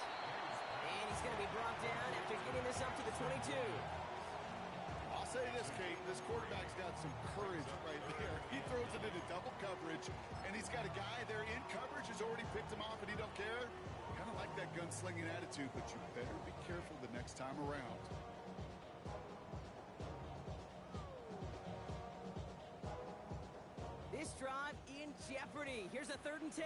And he's going to be brought down after getting this up to the 22. I'll say this, Kate, this quarterback's got some courage right there. He throws it into double coverage, and he's got a guy there in coverage who's already picked him off, and he don't care. Kind of like that gunslinging attitude, but you better be careful the next time around. This drive in jeopardy. Here's a 3rd and 10.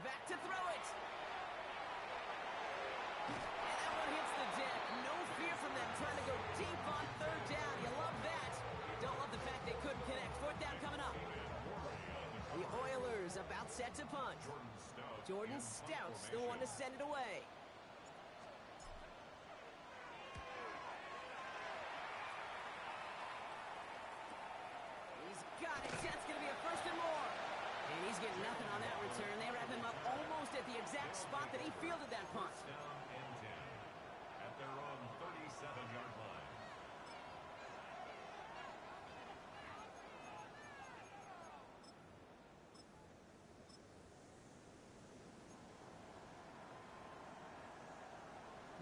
Back to throw it. And that one hits the deck. No fear from them trying to go deep on 3rd down. You love that. Don't love the fact they couldn't connect. 4th down coming up. The Oilers about set to punt. Jordan Stout's the one to send it away. He's got it. That's going to be a 1st and more. And he's getting nothing on that return. They wrap him up almost at the exact spot that he fielded that punt. Down and 10 at their own 37-yard line.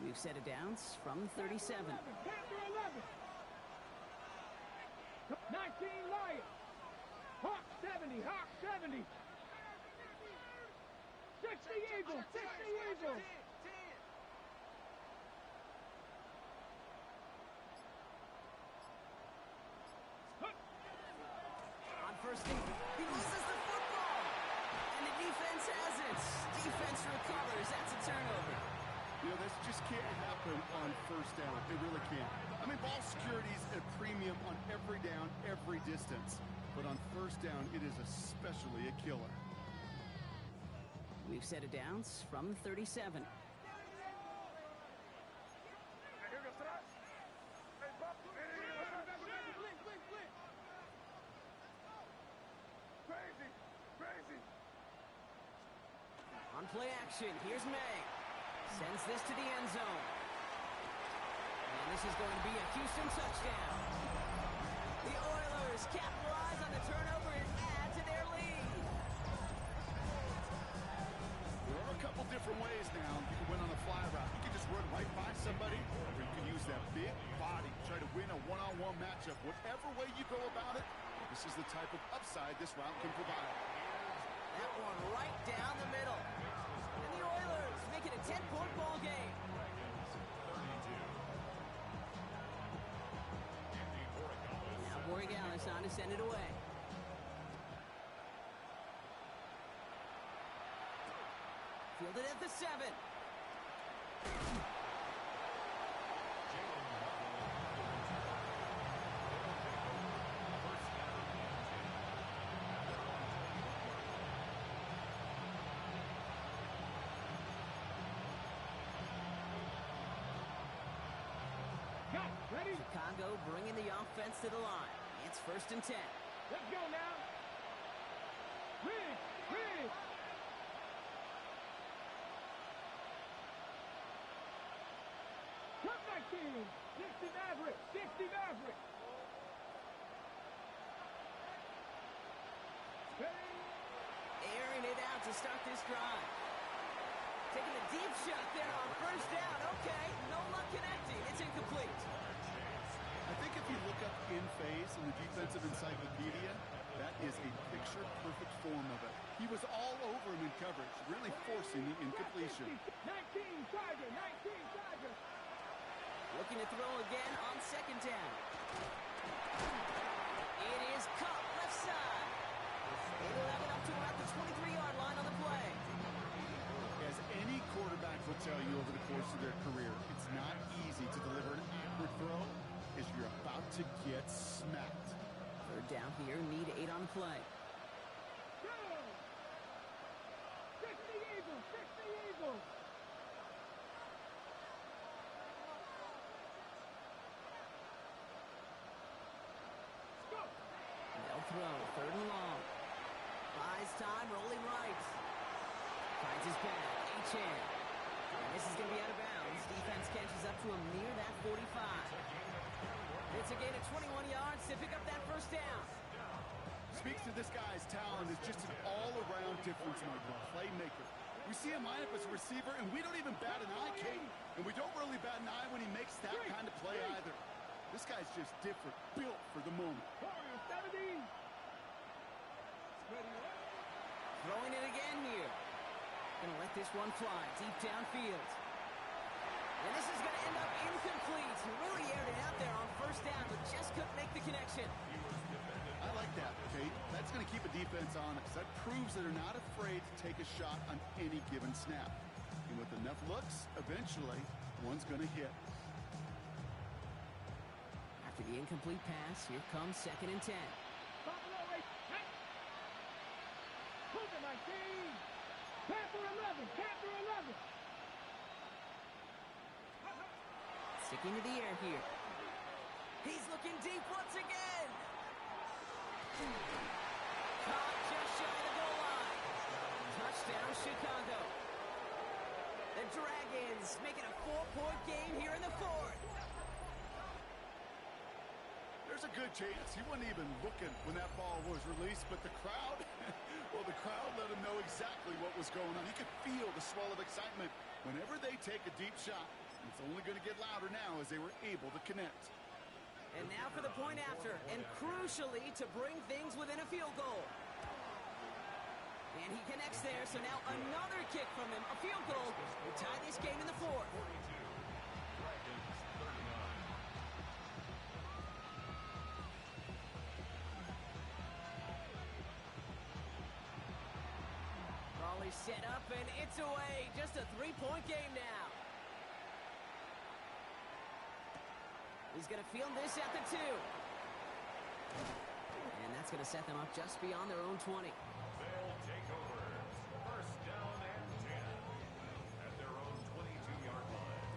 We've set it downs from 37. Panther 11. 19 Lions. Hawk 70. Hawk 70. 60 Eagles. 60 Eagles. On 1st and he loses the football. And the defense has it. Defense recovers. That's a turnover. You know, this just can't happen on 1st down. It really can't. I mean, ball security's a premium on every down, every distance. But on 1st down, it is especially a killer. We've set it downs from 37. On play action, here's May. Sends this to the end zone. And this is going to be a Houston touchdown. The Oilers capitalize on the turnover and add to their lead. There are a couple different ways now. You can win on a fly route. You can just run right by somebody, or you can use that big body, try to win a one-on-one matchup. Whatever way you go about it, this is the type of upside this route can provide. That one right down the middle. And the Oilers make it a 10-point ball game. Now Borregales on to send it away. Fielded at the 7. Ready? Chicago bringing the offense to the line. It's 1st and 10. Let's go now. Ready. Ready. 60 Maverick. 60 Maverick. Airing it out to start this drive. Taking a deep shot there on first down. Okay, no luck connecting. It's incomplete. I think if you look up in phase in the defensive encyclopedia, that is a picture-perfect form of it. He was all over him in coverage, really forcing the incompletion. 19 Tiger. 19 Tiger. Looking to throw again on second down. It is caught left side. It'll have it up to about the 23-yard line on the play. As any quarterback will tell you over the course of their career, it's not easy to deliver an accurate throw as you're about to get smacked. Third down here, need 8 on the play. Go. 60 Eagles. 60 Eagles. Go. They'll throw, third and long. Buys time, rolling right. Finds his back, H-Chan. And this is going to be out of bounds. Defense catches up to him near that 45. It's a gain of 21 yards to pick up that first down. Speaks to this guy's talent as just an all-around difference maker, playmaker. We see him line up as a receiver, and we don't even bat an eye, Kate. And we don't really bat an eye when he makes that kind of play either. This guy's just different, built for the moment. 70. Throwing it again here. Gonna let this one fly deep downfield. And this is gonna end up incomplete. He really aired it out there on first down, but just couldn't make the connection. I like that, Kate. That's going to keep a defense honest. That proves that they're not afraid to take a shot on any given snap. And with enough looks, eventually, one's going to hit. After the incomplete pass, here comes second and 10. Buffalo Race. Panther 19. Panther 11. Panther 11. Sticking to the air here. He's looking deep once again. Caught just shy of the goal line. Touchdown, Chicago. The Dragons making a 4-point game here in the fourth. There's a good chance he wasn't even looking when that ball was released, but the crowd, well, the crowd let him know exactly what was going on. You could feel the swell of excitement whenever they take a deep shot. It's only going to get louder now as they were able to connect. And now for the point after, and crucially to bring things within a field goal. And he connects there, so now another kick from him, a field goal, will tie this game in the fourth. Ball is set up, and it's away. Just a 3-point game now. He's going to field this at the 2. And that's going to set them up just beyond their own 20. They'll take over. First down and 10 at their own 22-yard line.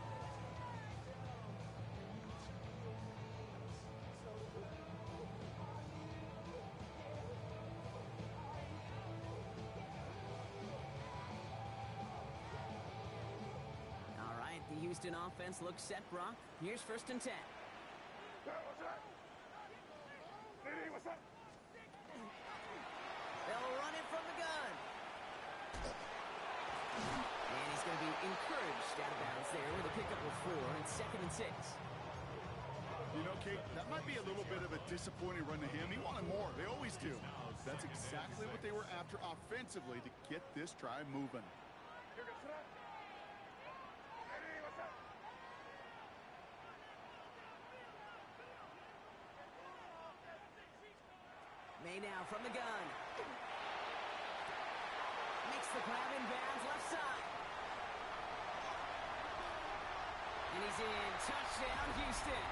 All right, the Houston offense looks set, Brock. Here's first and 10. They'll run it from the gun. And he's going to be encouraged out of bounds there with a pickup of 4 and second and 6. You know, Kate, that might be a little bit of a disappointing run to him. He wanted more. They always do. That's exactly what they were after offensively to get this drive moving. May now from the gun. Makes the grab in bounds left side. And he's in. Touchdown, Houston.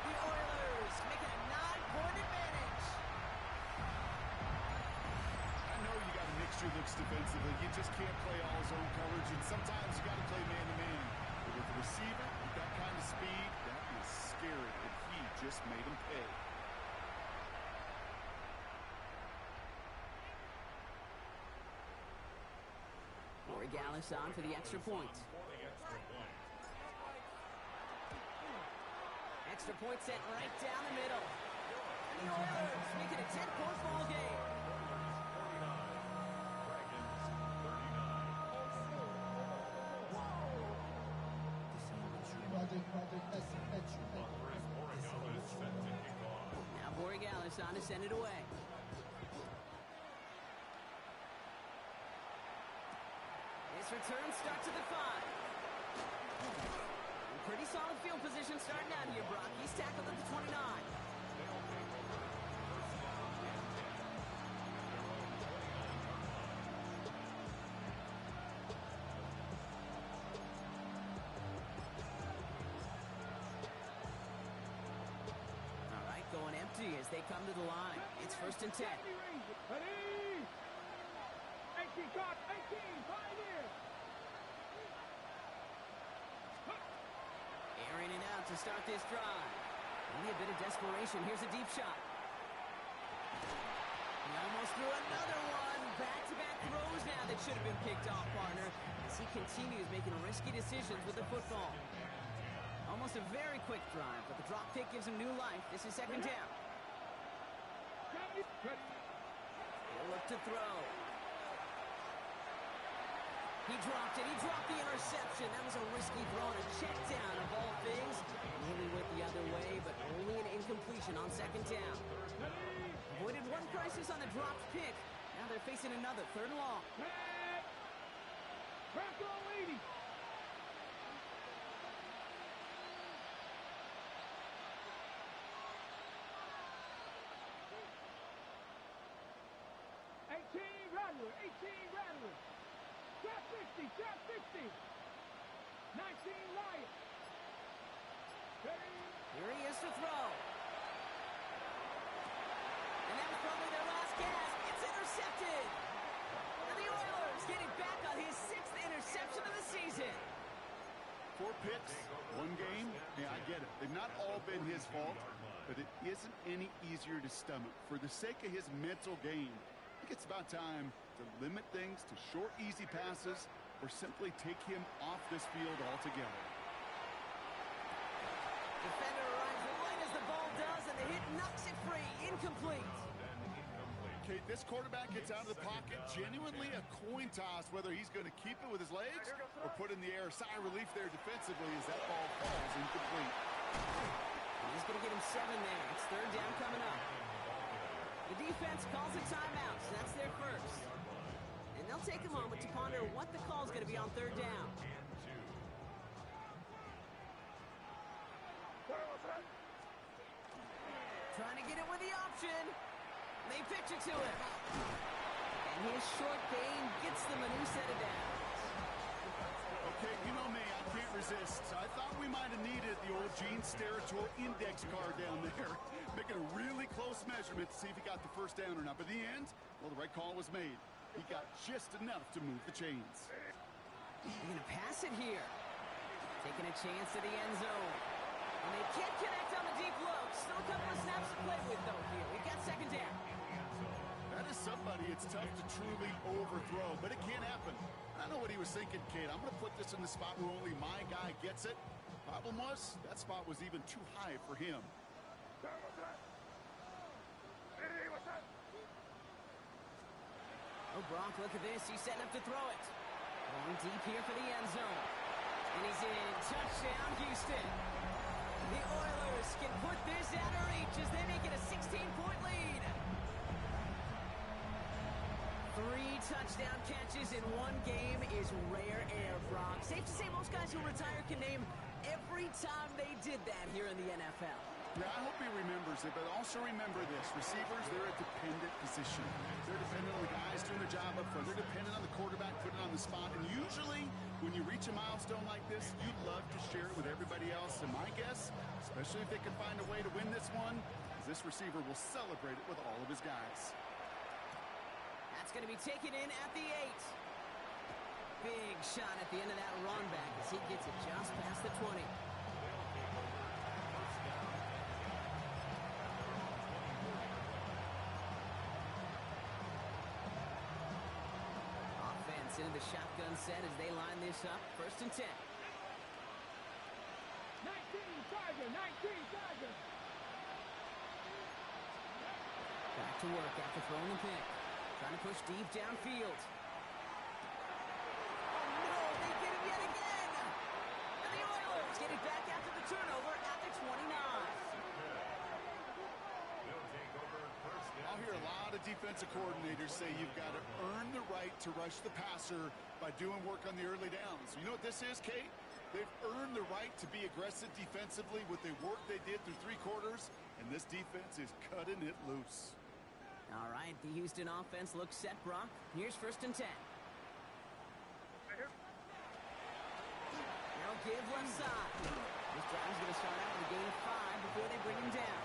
The Oilers making a 9-point advantage. I know you got to mix your looks defensively. You just can't play all zone coverage, and sometimes you got to play man-to-man. But with the receiver, with that kind of speed, that is scary, and he just made him pay. Gallus on for the extra point. extra point sent right down the middle. And the Oilers make it a 10-point ball game. Now Borregales on to send it away. This return starts at the 5. Pretty solid field position starting out here, Brock. He's tackled at the 29. All right, going empty as they come to the line. It's 1st and 10. Ready? 18, cut, 18, 5 here. Airing it out to start this drive. Only a bit of desperation. Here's a deep shot. He almost threw another one. Back-to-back throws now that should have been picked off, partner, as he continues making risky decisions with the football. Almost a very quick drive, but the drop kick gives him new life. This is 2nd down. He'll look to throw. He dropped it. He dropped the interception. That was a risky throw and a check down of all things. Nearly went the other way, but only an incompletion on 2nd down. Avoided one crisis on the dropped pick. Now they're facing another 3rd and long. Back on leading. Rattler, 18 Rattler. Trap 50, trap 50. 19 Lion. Here he is to throw. And that was probably their last gasp. It's intercepted. And the Oilers get it back on his 6th interception of the season. 4 picks, 1 game. Yeah, I get it. They've not all been his fault, but it isn't any easier to stomach. For the sake of his mental game, I think it's about time to limit things to short, easy passes or simply take him off this field altogether. Defender arrives right as the ball does, and the hit knocks it free. Incomplete. Okay, this quarterback gets out of the pocket. Genuinely a coin toss whether he's going to keep it with his legs or put in the air. Sigh of relief there defensively as that ball falls incomplete. He's going to get him 7 there. It's 3rd down coming up. The defense calls a timeout, so that's their first. And they'll take a moment to ponder what the call is going to be on 3rd down. Trying to get it with the option. They pitch it to him. And his short gain gets them a new set of downs. Okay, you know me, I can't resist. I thought we might have needed the old Gene Steratore index card down there. Making a really close measurement to see if he got the first down or not. But in the end, well, the right call was made. He got just enough to move the chains. They're going to pass it here. Taking a chance to the end zone. And they can't connect on the deep low. Still a couple of snaps to play with, though, here. We've got 2nd down. That is somebody it's tough to truly overthrow, but it can't happen. I know what he was thinking, Kate. I'm going to put this in the spot where only my guy gets it. Problem was, that spot was even too high for him. Oh, Brock, look at this. He's setting up to throw it. Going deep here for the end zone. And he's in. Touchdown, Houston. The Oilers can put this out of reach as they make it a 16-point lead. 3 touchdown catches in 1 game is rare air, Brock. Safe to say most guys who retire can name every time they did that here in the NFL. Yeah, I hope he remembers it, but also remember this. Receivers, they're a dependent position. They're dependent on the guys doing their job up front. They're dependent on the quarterback putting it on the spot. And usually, when you reach a milestone like this, you'd love to share it with everybody else. And my guess, especially if they can find a way to win this one, is this receiver will celebrate it with all of his guys. That's going to be taken in at the 8. Big shot at the end of that run back as he gets it just past the 20. Offense into the shotgun set as they line this up. 1st and 10. 19 Tiger, 19, Tiger. Back to work after throwing the pick. Trying to push deep downfield. Oh no, they get him yet again! And the Oilers get it back after the turnover at the 29. I'll hear a lot of defensive coordinators say you've got to earn the right to rush the passer by doing work on the early downs. You know what this is, Kate? They've earned the right to be aggressive defensively with the work they did through 3 quarters, and this defense is cutting it loose. All right, the Houston offense looks set, Brock. Here's 1st and 10. Now give left side. This drive's going to start out with a gain of 5 before they bring him down.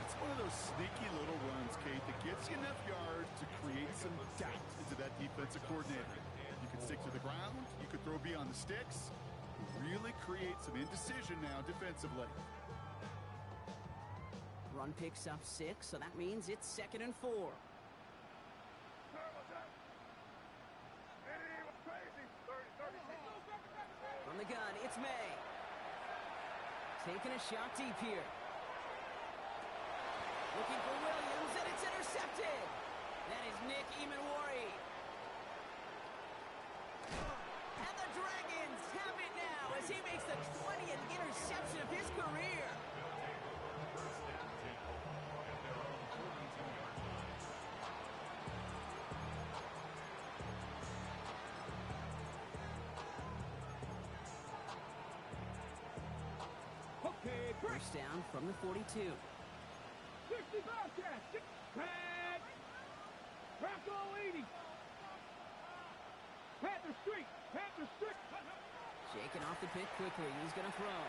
It's one of those sneaky little runs, Kate, that gets you enough yards to create some doubt into that defensive coordinator. You could stick to the ground. You could throw beyond the sticks. Really create some indecision now defensively. Run picks up 6, so that means it's 2nd and 4. From the gun, it's May. Taking a shot deep here. Looking for Williams, and it's intercepted. That is Nick Emanwari. And the Dragons have it now as he makes the 20th interception of his career. Okay, break. First down from the 42. 60 Bobcats. Pat. Rocco 80. Panther Street. Panther Street. Shaking off the pick quickly. He's going to throw.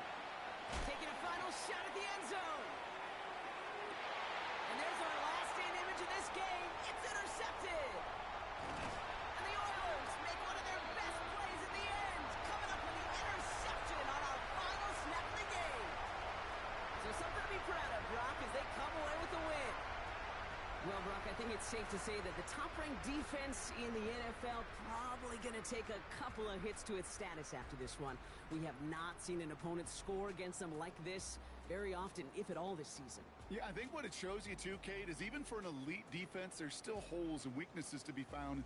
Taking a final shot at the end zone. And there's our last stand image of this game. It's intercepted. And the Oilers make one of their best plays at the end, coming up with the interception on our final snap of the game. So something to be proud of, Brock, as they come away with the win. Well, Brock, I think it's safe to say that the top-ranked defense in the NFL probably going to take a couple of hits to its status after this one. We have not seen an opponent score against them like this very often, if at all, this season. Yeah, I think what it shows you too, Kate, is even for an elite defense, there's still holes and weaknesses to be found in